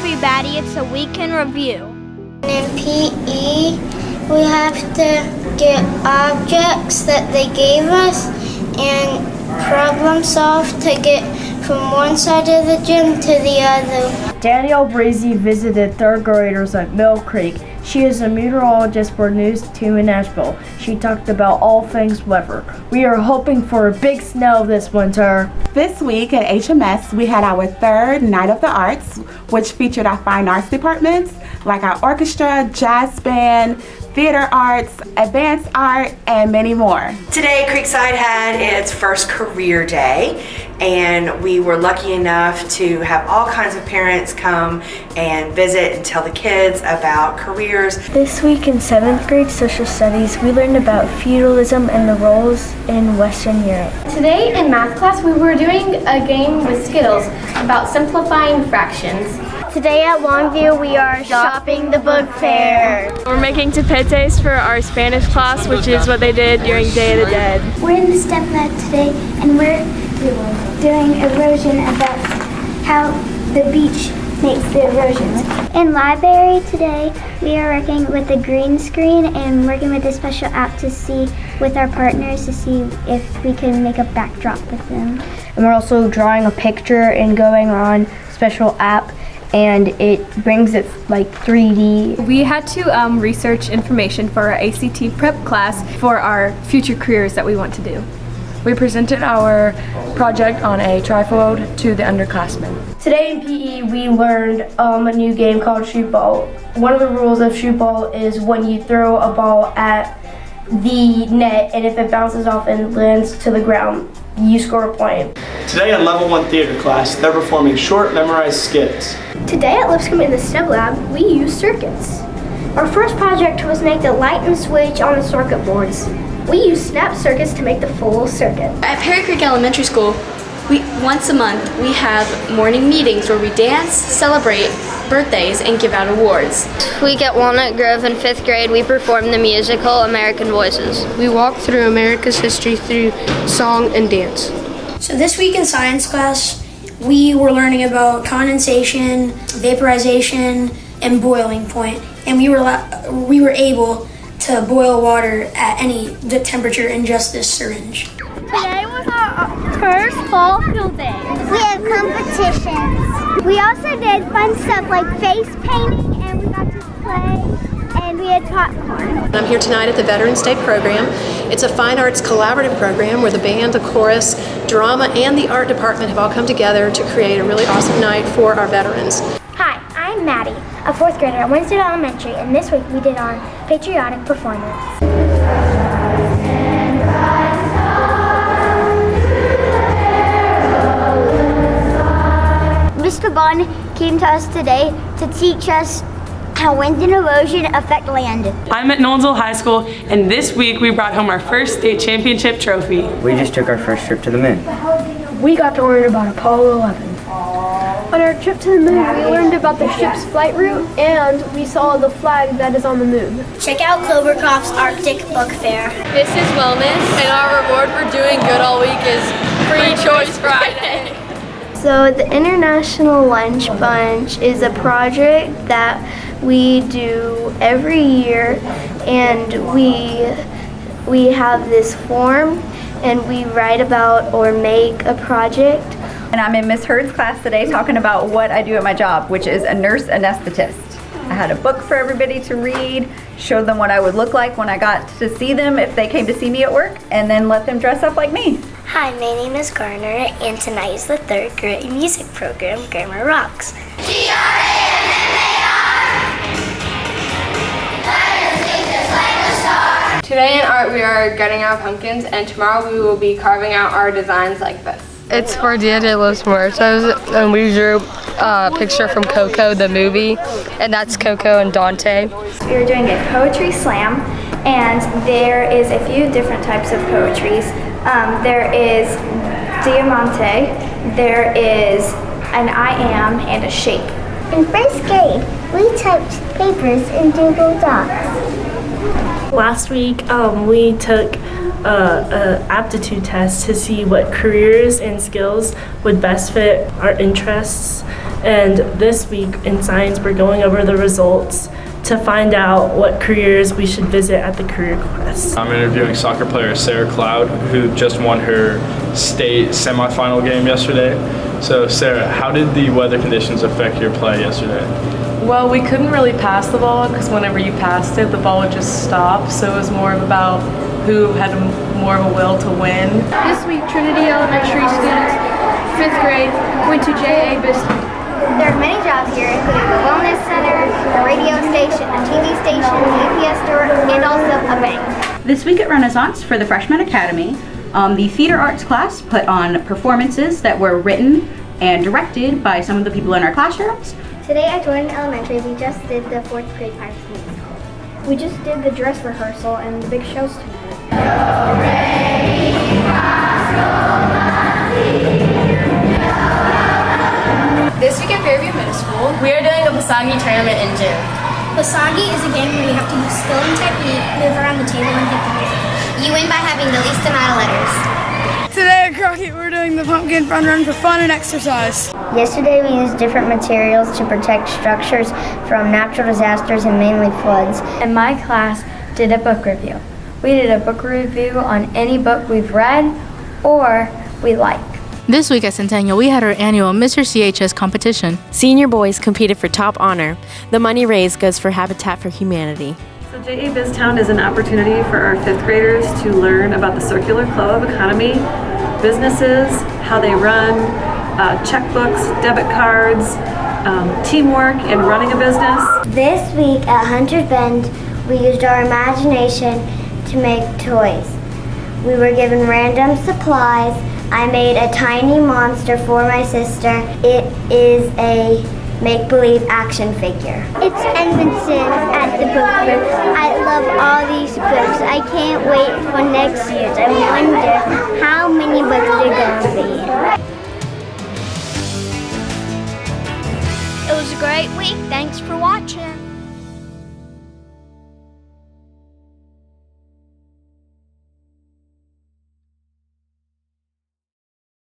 everybody, it's a week in review. In PE, we have to get objects that they gave us and problem solve to get from one side of the gym to the other. Danielle Breezy visited third graders at Mill Creek. She is a meteorologist for News 2 in Nashville. She talked about all things weather. We are hoping for a big snow this winter. This week at HMS, we had our third Night of the Arts, which featured our fine arts departments like our orchestra, jazz band, theater arts, advanced art, and many more. Today, Creekside had its first career day, and we were lucky enough to have all kinds of parents come and visit and tell the kids about careers. This week in 7th grade social studies, we learned about feudalism and the roles in Western Europe. Today in math class, we were doing a game with Skittles about simplifying fractions. Today at Longview, we are shopping the book fair. We're making tapetes for our Spanish class, which is what they did during Day of the Dead. We're in the STEP lab today, and we're doing erosion about how the beach makes the erosions. In library today, we are working with the green screen and working with a special app to see with our partners to see if we can make a backdrop with them. And we're also drawing a picture and going on special app, and it brings it like 3D. We had to research information for our ACT prep class for our future careers that we want to do. We presented our project on a trifold to the underclassmen. Today in PE, we learned a new game called shoot ball. One of the rules of shoot ball is when you throw a ball at the net, and if it bounces off and lands to the ground, you score a point. Today in Level 1 theater class, they're performing short memorized skits. Today at Lipscomb in the STEM lab, we used circuits. Our first project was make the light and switch on the circuit boards. We used snap circuits to make the full circuit. At Pearre Creek Elementary School, once a month we have morning meetings where we dance, celebrate birthdays, and give out awards. Week at Walnut Grove in 5th grade, we performed the musical American Voices. We walked through America's history through song and dance. So this week in science class, we were learning about condensation, vaporization, and boiling point, and we were able to boil water at any temperature in just this syringe. Today was our first fall field day. We had competitions. We also did fun stuff like face painting, and we got to play, and we had popcorn. I'm here tonight at the Veterans Day program. It's a fine arts collaborative program where the band, the chorus, drama, and the art department have all come together to create a really awesome night for our veterans. Hi, I'm Maddie, a 4th grader at Winstead Elementary, and this week we did our patriotic performance. Mr. Bond came to us today to teach us how wind and erosion affect land. I'm at Nolensville High School, and this week we brought home our first state championship trophy. We just took our first trip to the moon. We got to learn about Apollo 11. On our trip to the moon, we learned about the ship's flight route, and we saw the flag that is on the moon. Check out Clovercroft's Arctic Book Fair. This is wellness, and our reward for doing good all week is Free Choice Friday. So the International Lunch Bunch is a project that we do every year, and we have this form, and we write about or make a project. And I'm in Miss Hurd's class today talking about what I do at my job, which is a nurse anesthetist. I had a book for everybody to read, show them what I would look like when I got to see them if they came to see me at work, and then let them dress up like me. Hi, my name is Garner, and tonight is the 3rd grade music program, Grammar Rocks. Today in art we are gutting out pumpkins, and tomorrow we will be carving out our designs like this. It's for Dia de los Muertos, and we drew a picture from Coco the movie, and that's Coco and Dante. We are doing a poetry slam, and there is a few different types of poetries. There is Diamante, there is an I am, and a shape. In 1st grade, we typed papers in Google Docs. Last week, we took a aptitude test to see what careers and skills would best fit our interests. And this week in science, we're going over the results to find out what careers we should visit at the Career Quest. I'm interviewing soccer player Sarah Cloud, who just won her state semifinal game yesterday. So Sarah, how did the weather conditions affect your play yesterday? Well, we couldn't really pass the ball because whenever you passed it, the ball would just stop. So it was more about who had more of a will to win. This week, Trinity Elementary students, 5th grade, went to JA BizTown. There are many jobs here, including the wellness center, the radio station, a TV station, the UPS store, and also a bank. This week at Renaissance for the Freshman Academy, the theater arts class put on performances that were written and directed by some of the people in our classrooms. Today at Jordan Elementary, we just did the 4th grade Pirates musical. We just did the dress rehearsal and the big shows tonight. This week at Fairview Middle School, we are doing a Basagi tournament in June. Basagi is a game where you have to use skill and technique, move around the table, and hit the ball. You win by having the least amount of letters. Today at Crockett, we're doing the pumpkin fun run for fun and exercise. Yesterday, we used different materials to protect structures from natural disasters and mainly floods. And my class did a book review. We did a book review on any book we've read or we like. This week at Centennial, we had our annual Mr. CHS competition. Senior boys competed for top honor. The money raised goes for Habitat for Humanity. So JA BizTown is an opportunity for our 5th graders to learn about the circular flow of economy, businesses, how they run, checkbooks, debit cards, teamwork, and running a business. This week at Hunter's Bend, we used our imagination to make toys. We were given random supplies. I made a tiny monster for my sister. It is a make-believe action figure. It's Edmondson at the book fair. I love all these books. I can't wait for next year's. I wonder how many books they're going to be. It was a great week. Thanks for watching.